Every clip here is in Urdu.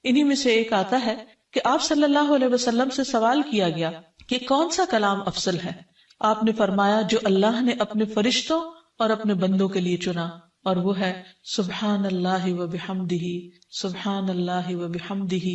انہی میں سے ایک آتا ہے کہ آپ صلی اللہ علیہ وسلم سے سوال کیا گیا کہ کون سا کلام افضل ہے؟ آپ نے فرمایا جو اللہ نے اپنے فرشتوں اور اپنے بندوں کے لیے چنا، اور وہ ہے سبحان اللہ و بحمدہ، سبحان اللہ و بحمدہ،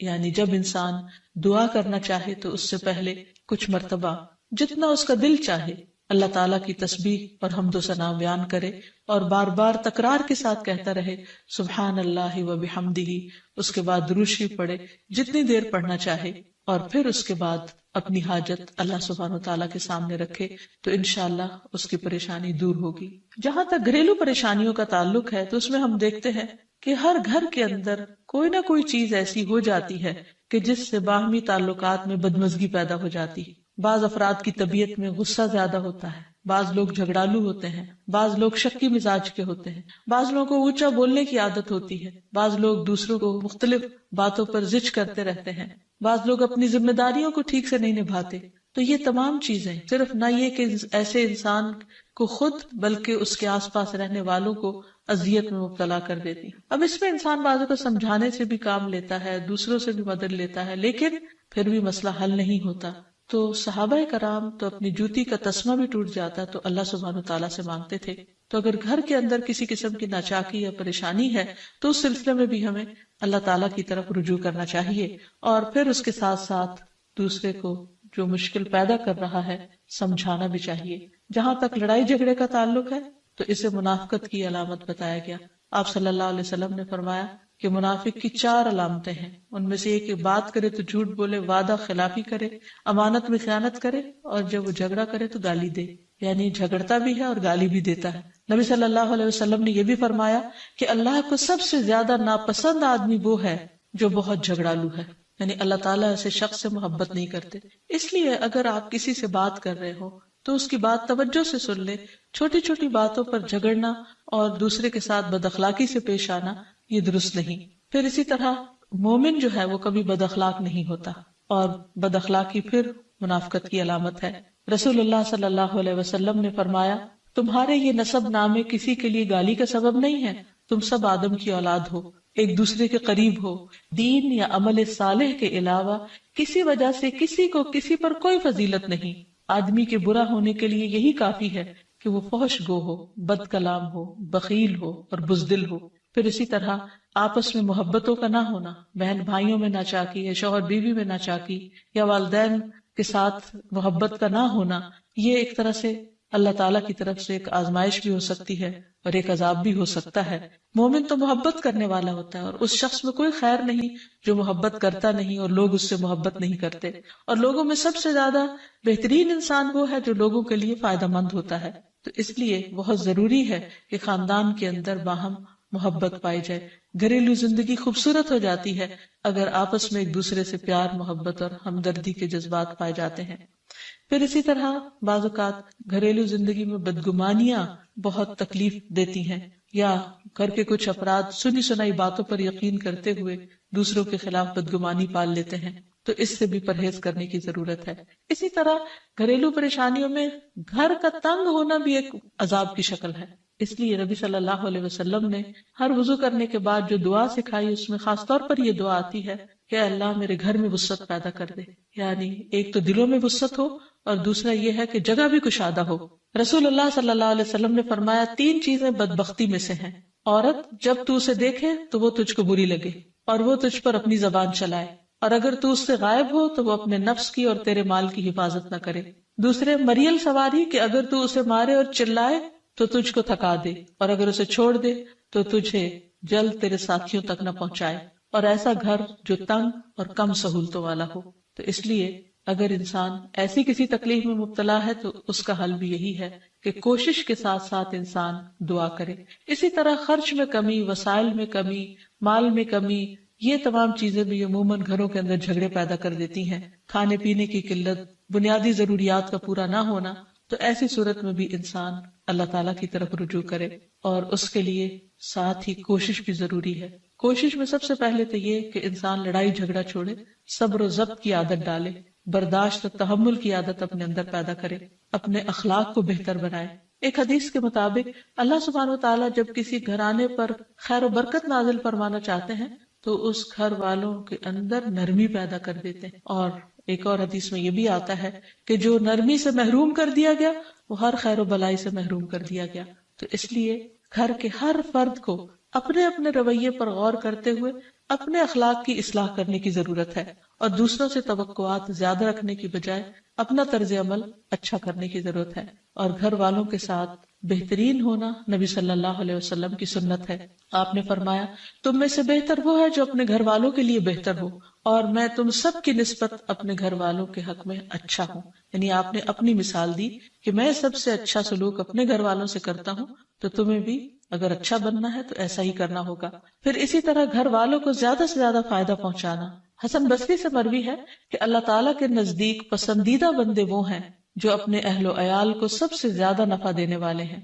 یعنی جب انسان دعا کرنا چاہے تو اس سے پہلے کچھ مرتبہ جتنا اس کا دل چاہے اللہ تعالیٰ کی تسبیح اور حمد و ثنا بیان کرے، اور بار بار تکرار کے ساتھ کہتا رہے سبحان اللہ و بحمدہ، اس کے بعد درود شریف پڑھے جتنی دیر پڑھنا چاہے، اور پھر اس کے بعد اپنی حاجت اللہ سبحانہ وتعالیٰ کے سامنے رکھے تو انشاءاللہ اس کی پریشانی دور ہوگی۔ جہاں تک گھریلو پریشانیوں کا تعلق ہے تو اس میں ہم دیکھتے ہیں کہ ہر گھر کے اندر کوئی نہ کوئی چیز ایسی ہو جاتی ہے کہ جس سے باہمی تعلقات میں بدمزگی پیدا ہو جاتی ہے۔ بعض افراد کی طبیعت میں غصہ زیادہ ہوتا ہے، بعض لوگ جھگڑالو ہوتے ہیں، بعض لوگ شکی مزاج کے ہوتے ہیں، بعض لوگوں کو اونچا بولنے کی عادت ہوتی ہے، بعض لوگ دوسروں کو مختلف باتوں پر زج کرتے رہتے ہیں، بعض لوگ اپنی ذمہ داریوں کو ٹھیک سے نہیں نبھاتے۔ تو یہ تمام چیزیں صرف نہ یہ کہ ایسے انسان کو خود بلکہ اس کے آس پاس رہنے والوں کو اذیت میں مبتلا کر دیتی ہیں۔ اب اس میں انسان بعضوں کو سمجھانے سے بھی کام لیتا ہے، دوسروں سے بھی مدد لیتا ہے، لیکن پھر بھی مسئلہ حل نہیں ہوتا۔ تو صحابہ کرام تو اپنی جوتی کا تسمہ بھی ٹوٹ جاتا تو اللہ سبحانہ تعالیٰ سے مانگتے تھے۔ تو اگر گھر کے اندر کسی قسم کی ناچاکی یا پریشانی ہے تو اس سلسلے میں بھی ہمیں اللہ تعالیٰ کی طرف رجوع کرنا چاہیے، اور پھر اس کے ساتھ ساتھ دوسرے کو جو مشکل پیدا کر رہا ہے سمجھانا بھی چاہیے۔ جہاں تک لڑائی جھگڑے کا تعلق ہے تو اسے منافقت کی علامت بتایا گیا۔ آپ صلی اللہ علیہ وسلم نے فرمایا کہ منافق کی 4 علامتیں ہیں، ان میں سے ایک کہ بات کرے تو جھوٹ بولے، وعدہ خلافی کرے، امانت میں خیانت کرے، اور جب وہ جھگڑا کرے تو گالی دے، یعنی جھگڑتا بھی ہے اور گالی بھی دیتا ہے۔ نبی صلی اللہ علیہ وسلم نے یہ بھی فرمایا کہ اللہ کو سب سے زیادہ ناپسند آدمی وہ ہے جو بہت جھگڑالو ہے، یعنی اللہ تعالیٰ ایسے شخص سے محبت نہیں کرتے۔ اس لیے اگر آپ کسی سے بات کر رہے ہو تو اس کی بات توجہ سے سن لے۔ چھوٹی چھوٹی باتوں پر جھگڑنا اور دوسرے کے ساتھ بد اخلاقی سے پیش آنا یہ درست نہیں۔ پھر اسی طرح مومن جو ہے وہ کبھی بد اخلاق نہیں ہوتا، اور بد اخلاقی پھر منافقت کی علامت ہے۔ رسول اللہ صلی اللہ علیہ وسلم نے فرمایا تمہارے یہ نسب نامے کسی کے لیے گالی کا سبب نہیں ہے، تم سب آدم کی اولاد ہو، ایک دوسرے کے قریب ہو، دین یا عمل صالح کے علاوہ کسی وجہ سے کسی کو کسی پر کوئی فضیلت نہیں۔ آدمی کے برا ہونے کے لیے یہی کافی ہے کہ وہ فحش گو ہو، بد کلام ہو، بخیل ہو اور بزدل ہو۔ پھر اسی طرح آپس میں محبتوں کا نہ ہونا، بہن بھائیوں میں ناچاکی یا شوہر بیوی میں ناچاکی یا والدین کے ساتھ محبت کا نہ ہونا، یہ ایک طرح سے اللہ تعالیٰ کی طرف سے ایک آزمائش بھی ہو سکتی ہے اور ایک عذاب بھی ہو سکتا ہے۔ مومن تو محبت کرنے والا ہوتا ہے، اور اس شخص میں کوئی خیر نہیں جو محبت کرتا نہیں اور لوگ اس سے محبت نہیں کرتے، اور لوگوں میں سب سے زیادہ بہترین انسان وہ ہے جو لوگوں کے لیے فائدہ مند ہوتا ہے۔ تو اس لیے بہت ضروری ہے کہ خاندان کے اندر باہم محبت پائی جائے۔ گھریلو زندگی خوبصورت ہو جاتی ہے اگر آپس میں ایک دوسرے سے پیار، محبت اور ہمدردی کے جذبات پائے جاتے ہیں۔ پھر اسی طرح بعض اوقات گھریلو زندگی میں بدگمانیاں بہت تکلیف دیتی ہیں، یا گھر کے کچھ افراد سنی سنائی باتوں پر یقین کرتے ہوئے دوسروں کے خلاف بدگمانی پال لیتے ہیں، تو اس سے بھی پرہیز کرنے کی ضرورت ہے۔ اسی طرح گھریلو پریشانیوں میں گھر کا تنگ ہونا بھی ایک عذاب کی شکل ہے۔ اس لیے نبی صلی اللہ علیہ وسلم نے ہر وضو کرنے کے بعد جو دعا سکھائی اس میں خاص طور پر یہ دعا آتی ہے کہ اللہ میرے گھر میں وسعت پیدا کر دے، یعنی ایک تو دلوں میں وسعت ہو اور دوسرا یہ ہے کہ جگہ بھی کشادہ ہو۔ رسول اللہ صلی اللہ علیہ وسلم نے فرمایا 3 چیزیں بدبختی میں سے ہیں۔ عورت جب تو اسے دیکھے تو وہ تجھ کو بری لگے اور وہ تجھ پر اپنی زبان چلائے، اور اگر تو اس سے غائب ہو تو وہ اپنے نفس کی اور تیرے مال کی حفاظت نہ کرے۔ دوسرے مریل سواری کہ اگر تو اسے مارے اور چلائے تو تجھ کو تھکا دے، اور اگر اسے چھوڑ دے تو تجھے جلد تیرے ساتھیوں تک نہ پہنچائے، اور ایسا گھر جو تنگ اور کم سہولتوں والا ہو۔ تو اس لیے اگر انسان ایسی کسی تکلیف میں مبتلا ہے تو اس کا حل بھی یہی ہے کہ کوشش کے ساتھ ساتھ انسان دعا کرے۔ اسی طرح خرچ میں کمی، وسائل میں کمی، مال میں کمی، یہ تمام چیزیں بھی عموماً گھروں کے اندر جھگڑے پیدا کر دیتی ہیں۔ کھانے پینے کی قلت، بنیادی ضروریات کا پورا نہ ہونا، تو ایسی صورت میں بھی انسان اللہ تعالیٰ کی طرف رجوع کرے، اور اس کے لیے ساتھ ہی کوشش بھی ضروری ہے۔ کوشش میں سب سے پہلے تو یہ کہ انسان لڑائی جھگڑا چھوڑے، صبر و ضبط کی عادت ڈالے، برداشت و تحمل کی عادت اپنے اندر پیدا کرے، اپنے اخلاق کو بہتر بنائے۔ ایک حدیث کے مطابق اللہ سبحانہ و تعالیٰ جب کسی گھرانے پر خیر و برکت نازل فرمانا چاہتے ہیں تو اس گھر والوں کے اندر نرمی پیدا کر دیتے ہیں. اور ایک اور حدیث میں یہ بھی آتا ہے کہ جو نرمی سے محروم کر دیا گیا وہ ہر خیر و بلائی سے محروم کر دیا گیا. تو اس لیے گھر کے ہر فرد کو اپنے اپنے رویے پر غور کرتے ہوئے اپنے اخلاق کی اصلاح کرنے کی ضرورت ہے، اور دوسروں سے توقعات زیادہ رکھنے کی بجائے اپنا طرز عمل اچھا کرنے کی ضرورت ہے. اور گھر والوں کے ساتھ بہترین ہونا نبی صلی اللہ علیہ وسلم کی سنت ہے. آپ نے فرمایا تم میں سے بہتر وہ ہے جو اپنے گھر والوں کے لیے بہتر ہو، اور میں تم سب کی نسبت اپنے گھر والوں کے حق میں اچھا ہوں. یعنی آپ نے اپنی مثال دی کہ میں سب سے اچھا سلوک اپنے گھر والوں سے کرتا ہوں، تو تمہیں بھی اگر اچھا بننا ہے تو ایسا ہی کرنا ہوگا. پھر اسی طرح گھر والوں کو زیادہ سے زیادہ فائدہ پہنچانا. حسن بصری سے مروی ہے کہ اللہ تعالیٰ کے نزدیک پسندیدہ بندے وہ ہیں جو اپنے اہل و عیال کو سب سے زیادہ نفع دینے والے ہیں.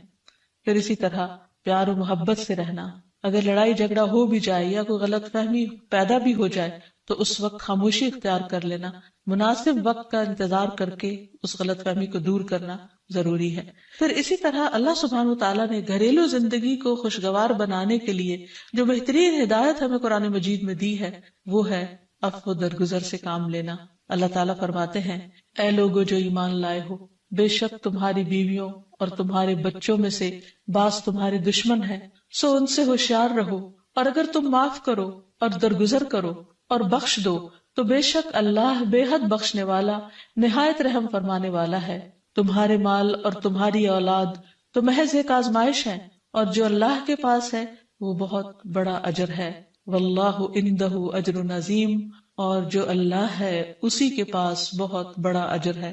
پھر اسی طرح پیار و محبت سے رہنا. اگر لڑائی جھگڑا ہو بھی جائے یا کوئی غلط فہمی پیدا بھی ہو جائے تو اس وقت خاموشی اختیار کر لینا، مناسب وقت کا انتظار کر کے اس غلط فہمی کو دور کرنا ضروری ہے. پھر اسی طرح اللہ سبحانہ وتعالیٰ نے گھریلو زندگی کو خوشگوار بنانے کے لیے جو بہترین ہدایت ہمیں قرآن مجید میں دی ہے وہ ہے عفو درگزر سے کام لینا. اللہ تعالیٰ فرماتے ہیں اے لوگو جو ایمان لائے ہو، بے شک تمہاری بیویوں اور تمہارے بچوں میں سے بعض تمہارے دشمن ہیں، سو ان سے ہوشیار رہو، اور اگر تم معاف کرو اور درگزر کرو اور بخش دو تو بے شک اللہ بے حد بخشنے والا نہایت رحم فرمانے والا ہے. تمہارے مال اور تمہاری اولاد تو محض ایک آزمائش ہے، اور جو اللہ کے پاس ہے وہ بہت بڑا اجر ہے. واللہ عندہ اجر عظیم، اور جو اللہ ہے اسی کے پاس بہت بڑا اجر ہے.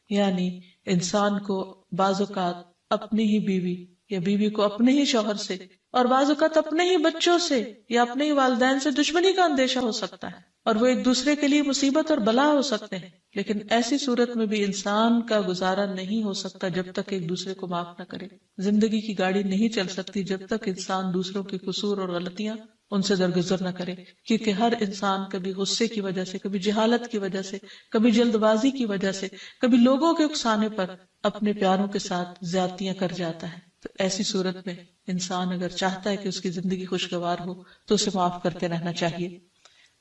یعنی انسان کو بعض اوقات اپنی ہی بیوی یا بیوی کو اپنے ہی شوہر سے اور بعض اوقات اپنے ہی بچوں سے یا اپنے ہی والدین سے دشمنی کا اندیشہ ہو سکتا ہے، اور وہ ایک دوسرے کے لیے مصیبت اور بلا ہو سکتے ہیں. لیکن ایسی صورت میں بھی انسان کا گزارا نہیں ہو سکتا جب تک ایک دوسرے کو معاف نہ کرے. زندگی کی گاڑی نہیں چل سکتی جب تک انسان دوسروں کے قصور اور غلطیاں ان سے درگزر نہ کرے. کیونکہ ہر انسان کبھی غصے کی وجہ سے، کبھی جہالت کی وجہ سے، کبھی جلد بازی کی وجہ سے، کبھی لوگوں کے اکسانے پر اپنے پیاروں کے ساتھ زیادتیاں کر جاتا ہے. تو ایسی صورت میں انسان اگر چاہتا ہے کہ اس کی زندگی خوشگوار ہو تو اسے معاف کرتے رہنا چاہیے.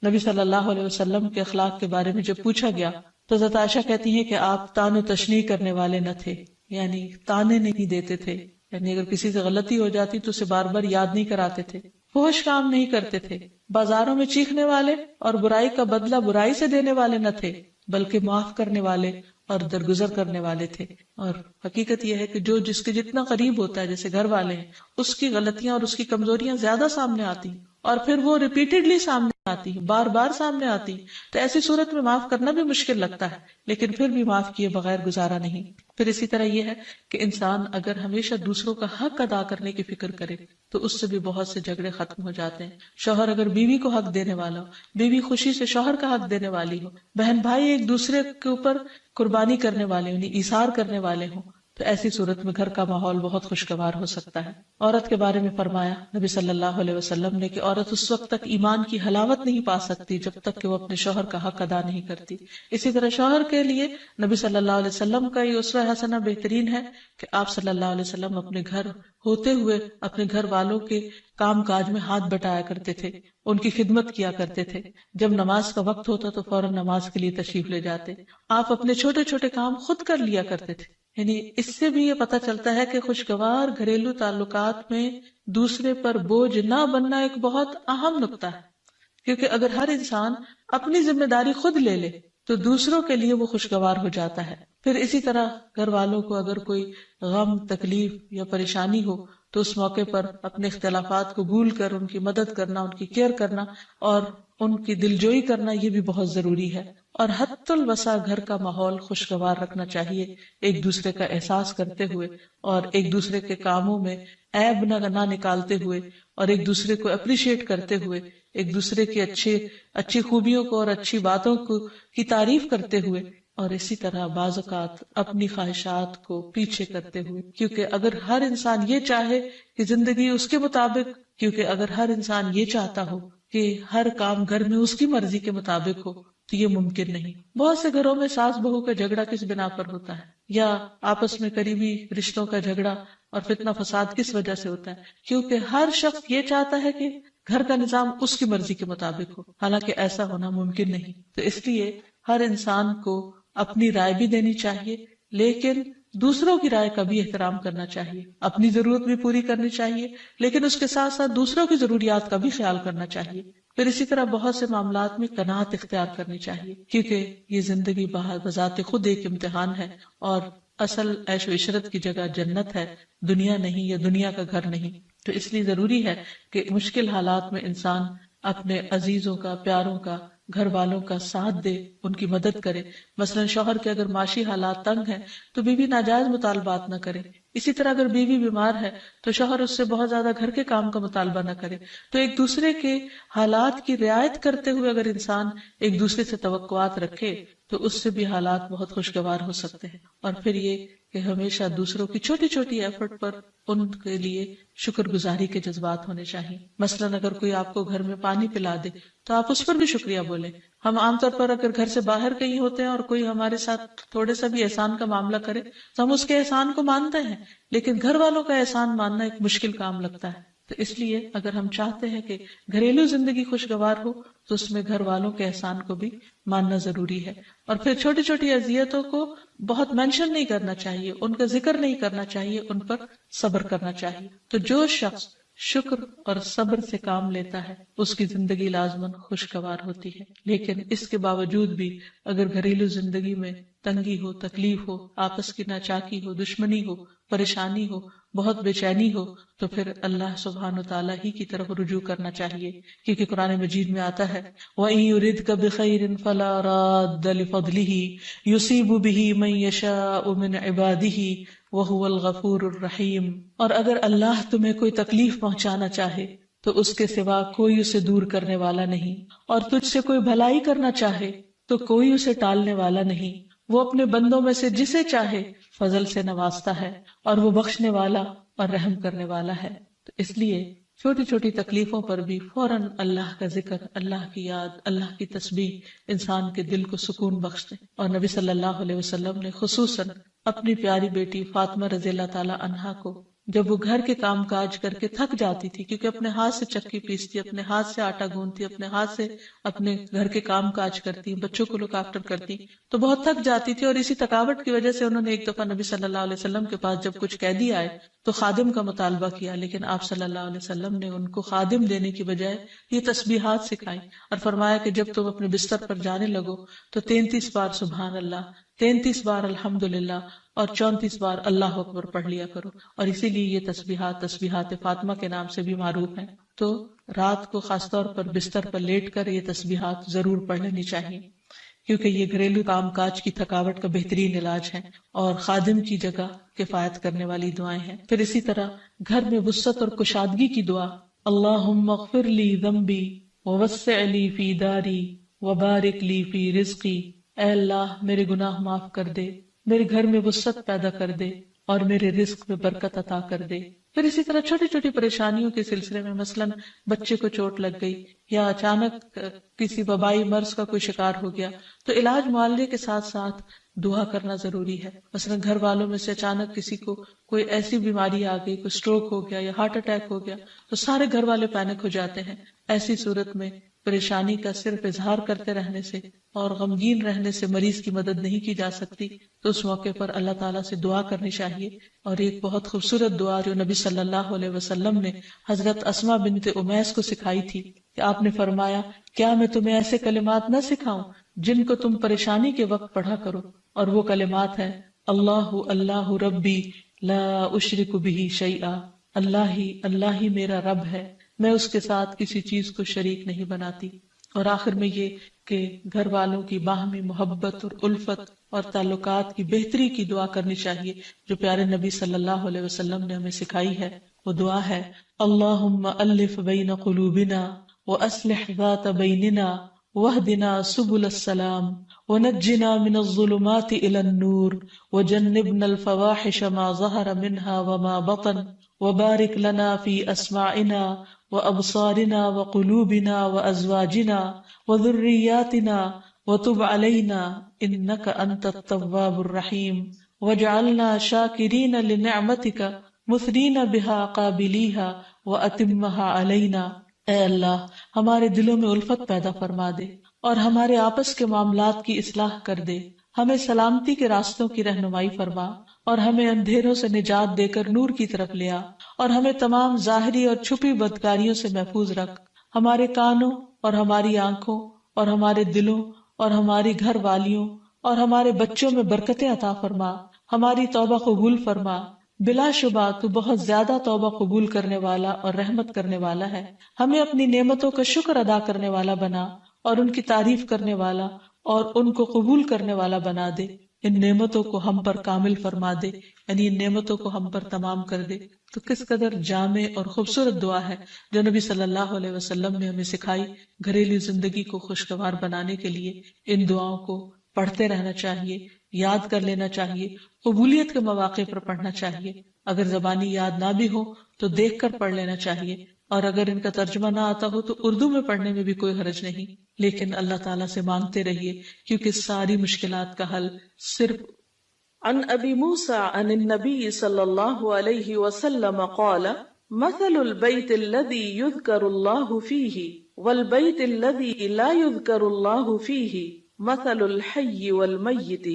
نبی صلی اللہ علیہ وسلم کے اخلاق کے بارے میں جب پوچھا گیا تو حضرت عائشہ کہتی ہیں کہ آپ تان و تشنیع کرنے والے نہ تھے، یعنی تانے نہیں دیتے تھے، یعنی اگر کسی سے غلطی ہو جاتی تو اسے بار بار یاد نہیں کراتے تھے، فحش کام نہیں کرتے تھے، بازاروں میں چیخنے والے اور برائی کا بدلہ برائی سے دینے والے نہ تھے، بلکہ معاف کرنے والے اور درگزر کرنے والے تھے. اور حقیقت یہ ہے کہ جو جس کے جتنا قریب ہوتا ہے، جیسے گھر والے ہیں، اس کی غلطیاں اور اس کی کمزوریاں زیادہ سامنے آتی ہیں، اور پھر وہ ریپیٹڈلی سامنے آتی ہیں، بار بار سامنے آتی ہیں. تو ایسی صورت میں معاف کرنا بھی مشکل لگتا ہے، لیکن پھر بھی معاف کیے بغیر گزارا نہیں. پھر اسی طرح یہ ہے کہ انسان اگر ہمیشہ دوسروں کا حق ادا کرنے کی فکر کرے تو اس سے بھی بہت سے جھگڑے ختم ہو جاتے ہیں. شوہر اگر بیوی کو حق دینے والا ہو، بیوی خوشی سے شوہر کا حق دینے والی ہو، بہن بھائی ایک دوسرے کے اوپر قربانی کرنے والے ہوں، ایثار کرنے والے ہوں، تو ایسی صورت میں گھر کا ماحول بہت خوشگوار ہو سکتا ہے. عورت کے بارے میں فرمایا نبی صلی اللہ علیہ وسلم نے کہ عورت اس وقت تک ایمان کی حلاوت نہیں پا سکتی جب تک کہ وہ اپنے شوہر کا حق ادا نہیں کرتی. اسی طرح شوہر کے لیے نبی صلی اللہ علیہ وسلم کا یہ اسوہ حسنہ بہترین ہے کہ آپ صلی اللہ علیہ وسلم اپنے گھر ہوتے ہوئے اپنے گھر والوں کے کام کاج میں ہاتھ بٹایا کرتے تھے، ان کی خدمت کیا کرتے تھے. جب نماز کا وقت ہوتا تو فوراً نماز کے لیے تشریف لے جاتے. آپ اپنے چھوٹے چھوٹے کام خود کر لیا کرتے تھے. یعنی اس سے بھی یہ پتہ چلتا ہے کہ خوشگوار گھریلو تعلقات میں دوسرے پر بوجھ نہ بننا ایک بہت اہم نقطہ ہے، کیونکہ اگر ہر انسان اپنی ذمہ داری خود لے لے تو دوسروں کے لیے وہ خوشگوار ہو جاتا ہے. پھر اسی طرح گھر والوں کو اگر کوئی غم، تکلیف یا پریشانی ہو تو اس موقع پر اپنے اختلافات کو بھول کر ان کی مدد کرنا، ان کی کیئر کرنا اور ان کی دلجوئی کرنا یہ بھی بہت ضروری ہے. اور حد الوسع گھر کا ماحول خوشگوار رکھنا چاہیے، ایک دوسرے کا احساس کرتے ہوئے اور ایک دوسرے کے کاموں میں عیب نہ نکالتے ہوئے اور ایک دوسرے کو اپریشیٹ کرتے ہوئے، ایک دوسرے کی اچھی خوبیوں کو اور اچھی باتوں کی تعریف کرتے ہوئے، اور اسی طرح بعض اوقات اپنی خواہشات کو پیچھے کرتے ہوئے. کیونکہ اگر ہر انسان یہ چاہے کہ زندگی اس کے مطابق، کیونکہ اگر ہر انسان یہ چاہتا ہو کہ ہر کام گھر میں اس کی مرضی کے مطابق ہو تو یہ ممکن نہیں. بہت سے گھروں میں ساس بہو کا جھگڑا کس بنا پر ہوتا ہے، یا آپس میں قریبی رشتوں کا جھگڑا اور فتنہ فساد کس وجہ سے ہوتا ہے؟ کیونکہ ہر شخص یہ چاہتا ہے کہ گھر کا نظام اس کی مرضی کے مطابق ہو، حالانکہ ایسا ہونا ممکن نہیں۔ تو اس لیے ہر انسان کو اپنی رائے بھی دینی چاہیے، لیکن دوسروں کی رائے کا بھی احترام کرنا چاہیے، اپنی ضرورت بھی پوری کرنی چاہیے، لیکن اس کے ساتھ ساتھ دوسروں کی ضروریات کا بھی خیال کرنا چاہیے۔ پھر اسی طرح بہت سے معاملات میں قناعت اختیار کرنی چاہیے، کیونکہ یہ زندگی بذات خود ایک امتحان ہے، اور اصل عیش و عشرت کی جگہ جنت ہے، دنیا نہیں، یا دنیا کا گھر نہیں۔ تو اس لیے ضروری ہے کہ مشکل حالات میں انسان اپنے عزیزوں کا، پیاروں کا، گھر والوں کا ساتھ دے، ان کی مدد کرے۔ مثلا شوہر کے اگر معاشی حالات تنگ ہیں تو بیوی ناجائز مطالبات نہ کرے، اسی طرح اگر بیوی بیمار ہے تو شوہر اس سے بہت زیادہ گھر کے کام کا مطالبہ نہ کرے۔ تو ایک دوسرے کے حالات کی رعایت کرتے ہوئے اگر انسان ایک دوسرے سے توقعات رکھے تو اس سے بھی حالات بہت خوشگوار ہو سکتے ہیں۔ اور پھر یہ کہ ہمیشہ دوسروں کی چھوٹی چھوٹی ایفرٹ پر ان کے لیے شکر گزاری کے جذبات ہونے چاہیے۔ مثلاً اگر کوئی آپ کو گھر میں پانی پلا دے تو آپ اس پر بھی شکریہ بولیں۔ ہم عام طور پر اگر گھر سے باہر کہیں ہوتے ہیں اور کوئی ہمارے ساتھ تھوڑے سا بھی احسان کا معاملہ کرے تو ہم اس کے احسان کو مانتے ہیں، لیکن گھر والوں کا احسان ماننا ایک مشکل کام لگتا ہے۔ تو اس لیے اگر ہم چاہتے ہیں کہ گھریلو زندگی خوشگوار ہو تو اس میں گھر والوں کے احسان کو بھی ماننا ضروری ہے۔ اور پھر چھوٹی چھوٹی اذیتوں کو بہت مینشن نہیں کرنا چاہیے، ان کا ذکر نہیں کرنا چاہیے، ان پر صبر کرنا چاہیے۔ تو جو شخص شکر اور صبر سے کام لیتا ہے اس کی زندگی لازماً خوشگوار ہوتی ہے۔ لیکن اس کے باوجود بھی اگر گھریلو زندگی میں تنگی ہو، تکلیف ہو، آپس کی ناچاکی ہو، دشمنی ہو، پریشانی ہو، بہت بے چینی ہو، تو پھر اللہ سبحانہ وتعالی ہی کی طرف رجوع کرنا چاہیے، کیونکہ قرآن مجید میں آتا ہے وَإِن يُرِدْكَ بِخَيْرٍ فَلَا رَادَّ لِفَضْلِهِ يُصِيبُ بِهِ مَن يَشَاءُ مِنْ عِبَادِهِ وَهُوَ الْغَفُورُ الرَّحِيمُ۔ اور اگر اللہ تمہیں کوئی تکلیف پہنچانا چاہے تو اس کے سوا کوئی اسے دور کرنے والا نہیں، اور تجھ سے کوئی بھلائی کرنا چاہے تو کوئی اسے ٹالنے والا نہیں۔ وہ اپنے بندوں میں سے جسے چاہے فضل سے نوازتا ہے، اور وہ بخشنے والا اور رحم کرنے والا ہے۔ تو اس لیے چھوٹی چھوٹی تکلیفوں پر بھی فوراً اللہ کا ذکر، اللہ کی یاد، اللہ کی تسبیح انسان کے دل کو سکون بخشتے۔ اور نبی صلی اللہ علیہ وسلم نے خصوصاً اپنی پیاری بیٹی فاطمہ رضی اللہ تعالی عنہا کو جب وہ گھر کے کام کاج کر کے تھک جاتی تھی، کیونکہ اپنے ہاتھ سے چکی پیستی، اپنے ہاتھ سے آٹا گوندتی، اپنے ہاتھ سے اپنے گھر کے کام کاج کرتی، بچوں کو لک آفٹر کرتی، تو بہت تھک جاتی تھی، اور اسی تھکاوٹ کی وجہ سے انہوں نے ایک دفعہ نبی صلی اللہ علیہ وسلم کے پاس جب کچھ قیدی آئے تو خادم کا مطالبہ کیا، لیکن آپ صلی اللہ علیہ وسلم نے ان کو خادم دینے کی بجائے یہ تسبیحات سکھائی، اور فرمایا کہ جب تم اپنے بستر پر جانے لگو تو 33 بار سبحان اللہ، 33 بار الحمدللہ، اور 34 بار اللہ اکبر پڑھ لیا کرو۔ اور اسی لیے یہ تسبیحات فاطمہ کے نام سے بھی معروف ہیں۔ تو رات کو خاص طور پر بستر پر لیٹ کر یہ تسبیحات ضرور پڑھ لینی چاہیے، کیونکہ یہ گھریلو کام کاج کی تھکاوٹ کا بہترین علاج ہے اور خادم کی جگہ کفایت کرنے والی دعائیں ہیں۔ پھر اسی طرح گھر میں وسعت اور کشادگی کی دعا، اللہم اغفر لی ذنبی ووسع لی فی داری وبارک لی فی رزقی، اے اللہ میرے گناہ معاف کر دے، میرے گھر میں وسعت پیدا کر دے اور میرے رزق میں برکت عطا کر دے۔ پھر اسی طرح چھوٹی چھوٹی پریشانیوں کے سلسلے میں، مثلاً بچے کو چوٹ لگ گئی یا اچانک کسی وبائی مرض کا کوئی شکار ہو گیا، تو علاج معالجے کے ساتھ ساتھ دعا کرنا ضروری ہے۔ مثلاً گھر والوں میں سے اچانک کسی کو کوئی ایسی بیماری آ گئی، کوئی سٹروک ہو گیا یا ہارٹ اٹیک ہو گیا، تو سارے گھر والے پینک ہو جاتے ہیں۔ ایسی صورت میں پریشانی کا صرف اظہار کرتے رہنے سے اور غمگین رہنے سے مریض کی مدد نہیں کی جا سکتی، تو اس موقع پر اللہ تعالیٰ سے دعا کرنی چاہیے۔ اور ایک بہت خوبصورت دعا جو نبی صلی اللہ علیہ وسلم نے حضرت اسماء بنت امیس کو سکھائی تھی کہ آپ نے فرمایا، کیا میں تمہیں ایسے کلمات نہ سکھاؤں جن کو تم پریشانی کے وقت پڑھا کرو؟ اور وہ کلمات ہیں اللہ اللہ ربی لا اشرک بہ شیئا، اللہ ہی میرا رب ہے، میں اس کے ساتھ کسی چیز کو شریک نہیں بناتی۔ اور آخر میں یہ کہ گھر والوں کی باہمی محبت اور الفت اور تعلقات کی بہتری کی دعا کرنی چاہیے جو پیارے نبی صلی اللہ علیہ وسلم نے ہمیں سکھائی ہے۔ وہ دعا ہے اللہم الف بین قلوبنا واصلح ذات بیننا واہدنا سبل السلام ونجنا من الظلمات الى النور وجنبنا الفواحش ما ظہر منها وما بطن وبارک لنا فی اسماعنا وابصارنا وقلوبنا وازواجنا وذریاتنا وتب علینا انک انت التواب الرحیم واجعلنا شاکرین لنعمتک مثنین بها قابلیها واتمها علینا۔ اے اللہ ہمارے دلوں میں الفت پیدا فرما دے اور ہمارے آپس کے معاملات کی اصلاح کر دے، ہمیں سلامتی کے راستوں کی رہنمائی فرما اور ہمیں اندھیروں سے نجات دے کر نور کی طرف لے آ، اور ہمیں تمام ظاہری اور چھپی بدکاریوں سے محفوظ رکھ، ہمارے کانوں اور ہماری آنکھوں اور ہمارے دلوں اور ہماری گھر والیوں اور ہمارے بچوں میں برکتیں عطا فرما، ہماری توبہ قبول فرما۔ بلا شبہ تو بہت زیادہ توبہ قبول کرنے والا اور رحمت کرنے والا ہے، ہمیں اپنی نعمتوں کا شکر ادا کرنے والا بنا اور ان کی تعریف کرنے والا اور ان کو قبول کرنے والا بنا دے، ان نعمتوں کو ہم پر کامل فرما دے، یعنی ان نعمتوں کو ہم پر تمام کر دے۔ تو کس قدر جامع اور خوبصورت دعا ہے جو نبی صلی اللہ علیہ وسلم نے ہمیں سکھائی گھریلو زندگی کو خوشگوار بنانے کے لیے۔ ان دعاؤں کو پڑھتے رہنا چاہیے، یاد کر لینا چاہیے، قبولیت کے مواقع پر پڑھنا چاہیے۔ اگر زبانی یاد نہ بھی ہو تو دیکھ کر پڑھ لینا چاہیے، اور اگر ان کا ترجمہ نہ آتا ہو تو اردو میں پڑھنے میں بھی کوئی حرج نہیں، لیکن اللہ تعالیٰ سے مانگتے رہیے، کیونکہ ساری مشکلات کا حل صرف۔ عن ابی موسیٰ عن النبی صلی اللہ علیہ وسلم قال مثل البیت الذی یذکر اللہ فیہ والبیت الذی لا یذکر اللہ فیہ مثل الحی والمیت،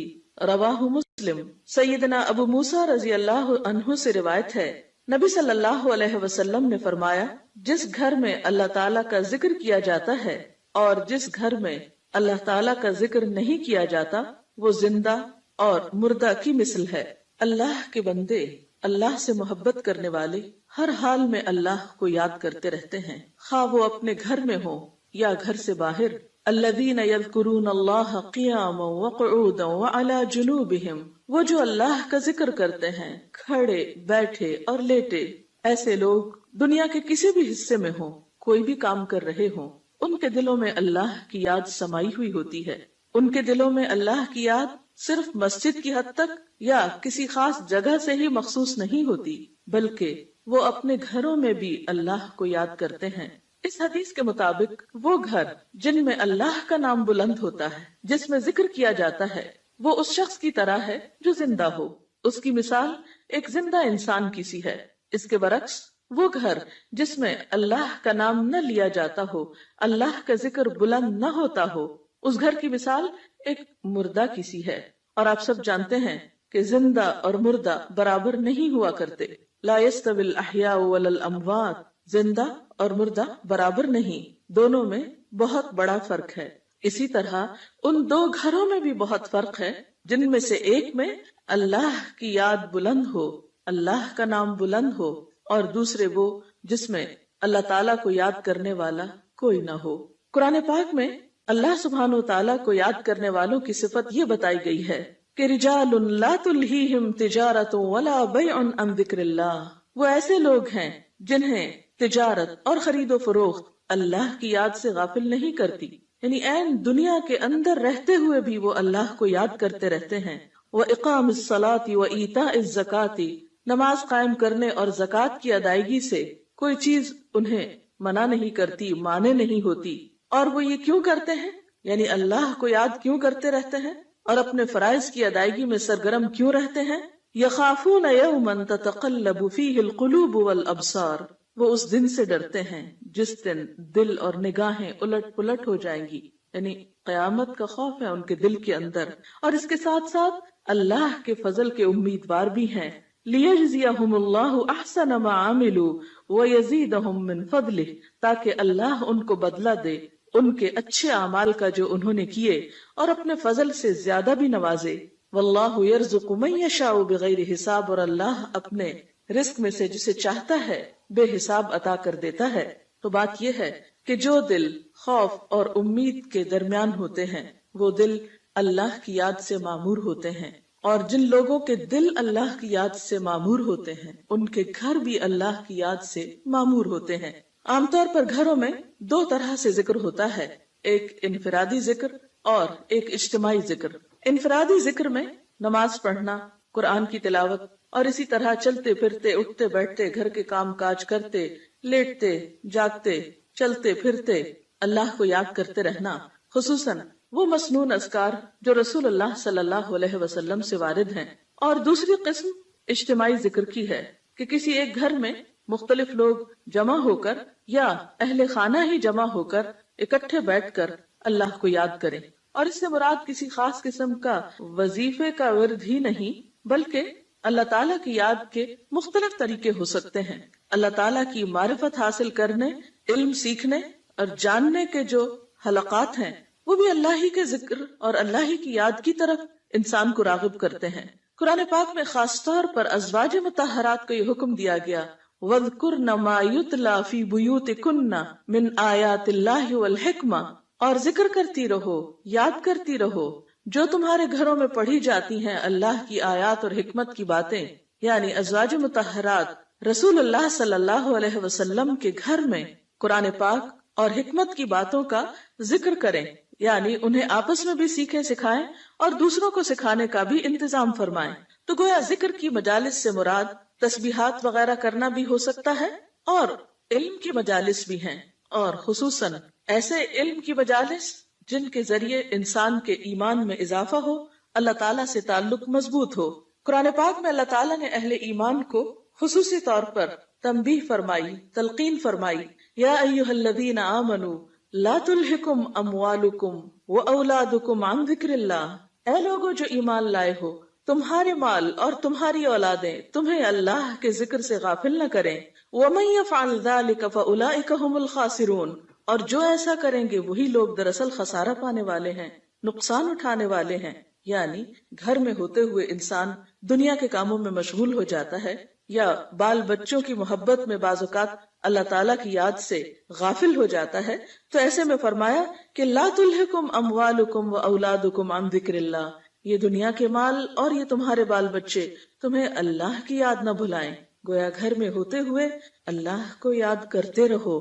رواہ مسلم۔ سیدنا ابو موسیٰ رضی اللہ عنہ سے روایت ہے، نبی صلی اللہ علیہ وسلم نے فرمایا، جس گھر میں اللہ تعالیٰ کا ذکر کیا جاتا ہے اور جس گھر میں اللہ تعالیٰ کا ذکر نہیں کیا جاتا وہ زندہ اور مردہ کی مثل ہے۔ اللہ کے بندے، اللہ سے محبت کرنے والے ہر حال میں اللہ کو یاد کرتے رہتے ہیں، خواہ وہ اپنے گھر میں ہو یا گھر سے باہر۔ الذین یذکرون اللہ قیاما وقعودا وعلی جنوبہم، وہ جو اللہ کا ذکر کرتے ہیں کھڑے، بیٹھے اور لیٹے۔ ایسے لوگ دنیا کے کسی بھی حصے میں ہوں، کوئی بھی کام کر رہے ہوں، ان کے دلوں میں اللہ کی یاد سمائی ہوئی ہوتی ہے۔ ان کے دلوں میں اللہ کی یاد صرف مسجد کی حد تک یا کسی خاص جگہ سے ہی مخصوص نہیں ہوتی، بلکہ وہ اپنے گھروں میں بھی اللہ کو یاد کرتے ہیں۔ اس حدیث کے مطابق وہ گھر جن میں اللہ کا نام بلند ہوتا ہے، جس میں ذکر کیا جاتا ہے، وہ اس شخص کی طرح ہے جو زندہ ہو۔ اس کی مثال ایک زندہ انسان کی سی ہے۔ اس کے برعکس وہ گھر جس میں اللہ کا نام نہ لیا جاتا ہو، اللہ کا ذکر بلند نہ ہوتا ہو، اس گھر کی مثال ایک مردہ کی سی ہے۔ اور آپ سب جانتے ہیں کہ زندہ اور مردہ برابر نہیں ہوا کرتے۔ لا يستوي الاحیاء ولا الاموات، زندہ اور مردہ برابر نہیں، دونوں میں بہت بڑا فرق ہے۔ اسی طرح ان دو گھروں میں بھی بہت فرق ہے، جن میں سے ایک میں اللہ کی یاد بلند ہو، اللہ کا نام بلند ہو، اور دوسرے وہ جس میں اللہ تعالیٰ کو یاد کرنے والا کوئی نہ ہو۔ قرآن پاک میں اللہ سبحانہ و تعالیٰ کو یاد کرنے والوں کی صفت یہ بتائی گئی ہے کہ رجال لا تلہیہم تجارت ولا بیع عن ذکر اللہ، وہ ایسے لوگ ہیں جنہیں تجارت اور خرید و فروخت اللہ کی یاد سے غافل نہیں کرتی، یعنی عین دنیا کے اندر رہتے ہوئے بھی وہ اللہ کو یاد کرتے رہتے ہیں۔ وَإِقَامِ الصَّلَاةِ وَإِيتَاءِ الزَّكَاةِ، نماز قائم کرنے اور زکوٰۃ کی ادائیگی سے کوئی چیز انہیں منع نہیں کرتی، مانے نہیں ہوتی۔ اور وہ یہ کیوں کرتے ہیں؟ یعنی اللہ کو یاد کیوں کرتے رہتے ہیں اور اپنے فرائض کی ادائیگی میں سرگرم کیوں رہتے ہیں؟ یخافون یوما تتقلب فیہ القلوب والابصار، وہ اس دن سے ڈرتے ہیں جس دن دل اور نگاہیں الٹ پلٹ ہو جائیں گی، یعنی قیامت کا خوف ہے ان کے دل کے اندر، اور اس کے ساتھ ساتھ اللہ کے فضل کے امیدوار بھی ہیں۔ لیجزیہم اللہ احسن ما عملوا ویزیدہم من فضلہ، تاکہ اللہ ان کو بدلہ دے ان کے اچھے اعمال کا جو انہوں نے کیے، اور اپنے فضل سے زیادہ بھی نوازے۔ واللہ یرزق من یشاء بغیر حساب، اور اللہ اپنے رزق میں سے جسے چاہتا ہے بے حساب عطا کر دیتا ہے۔ تو بات یہ ہے کہ جو دل خوف اور امید کے درمیان ہوتے ہیں وہ دل اللہ کی یاد سے معمور ہوتے ہیں، اور جن لوگوں کے دل اللہ کی یاد سے معمور ہوتے ہیں ان کے گھر بھی اللہ کی یاد سے معمور ہوتے ہیں۔ عام طور پر گھروں میں دو طرح سے ذکر ہوتا ہے، ایک انفرادی ذکر اور ایک اجتماعی ذکر۔ انفرادی ذکر میں نماز پڑھنا، قرآن کی تلاوت، اور اسی طرح چلتے پھرتے، اٹھتے بیٹھتے، گھر کے کام کاج کرتے، لیٹتے جاگتے، چلتے پھرتے اللہ کو یاد کرتے رہنا، خصوصاً وہ مسنون اذکار جو رسول اللہ صلی اللہ علیہ وسلم سے وارد ہیں۔ اور دوسری قسم اجتماعی ذکر کی ہے کہ کسی ایک گھر میں مختلف لوگ جمع ہو کر یا اہل خانہ ہی جمع ہو کر اکٹھے بیٹھ کر اللہ کو یاد کریں. اور اس سے مراد کسی خاص قسم کا وظیفے کا ورد ہی نہیں بلکہ اللہ تعالیٰ کی یاد کے مختلف طریقے ہو سکتے ہیں. اللہ تعالیٰ کی معرفت حاصل کرنے، علم سیکھنے اور جاننے کے جو حلقات ہیں وہ بھی اللہ ہی کے ذکر اور اللہ ہی کی یاد کی طرف انسان کو راغب کرتے ہیں. قرآن پاک میں خاص طور پر ازواج مطہرات کو یہ حکم دیا گیا وَاذْكُرْنَ مَا يُتْلَى فِي بُيُوتِكُنَّ مِنْ آيَاتِ اللَّهِ وَالْحِكْمَةِ، اور ذکر کرتی رہو، یاد کرتی رہو جو تمہارے گھروں میں پڑھی جاتی ہیں اللہ کی آیات اور حکمت کی باتیں. یعنی ازواج مطہرات رسول اللہ صلی اللہ علیہ وسلم کے گھر میں قرآن پاک اور حکمت کی باتوں کا ذکر کریں، یعنی انہیں آپس میں بھی سیکھیں سکھائیں اور دوسروں کو سکھانے کا بھی انتظام فرمائیں. تو گویا ذکر کی مجالس سے مراد تسبیحات وغیرہ کرنا بھی ہو سکتا ہے اور علم کی مجالس بھی ہیں، اور خصوصاً ایسے علم کی مجالس جن کے ذریعے انسان کے ایمان میں اضافہ ہو، اللہ تعالیٰ سے تعلق مضبوط ہو. قرآن پاک میں اللہ تعالیٰ نے اہل ایمان کو خصوصی طور پر تنبیہ فرمائی، تلقین فرمائی، یا ایھا الذین آمنوا لا تلہکم اموالکم واولادکم عن ذکر اللہ، اے لوگو جو ایمان لائے ہو، تمہارے مال اور تمہاری اولادیں تمہیں اللہ کے ذکر سے غافل نہ کریں. ومن یفعل ذلک فاولئک هم الخاسرون، اور جو ایسا کریں گے وہی لوگ دراصل خسارہ پانے والے ہیں، نقصان اٹھانے والے ہیں. یعنی گھر میں ہوتے ہوئے انسان دنیا کے کاموں میں مشغول ہو جاتا ہے یا بال بچوں کی محبت میں بعض اوقات اللہ تعالیٰ کی یاد سے غافل ہو جاتا ہے، تو ایسے میں فرمایا کہ لا تلہکم اموالکم و اولادکم عن ذکر اللہ، یہ دنیا کے مال اور یہ تمہارے بال بچے تمہیں اللہ کی یاد نہ بھلائیں. گویا گھر میں ہوتے ہوئے اللہ کو یاد کرتے رہو.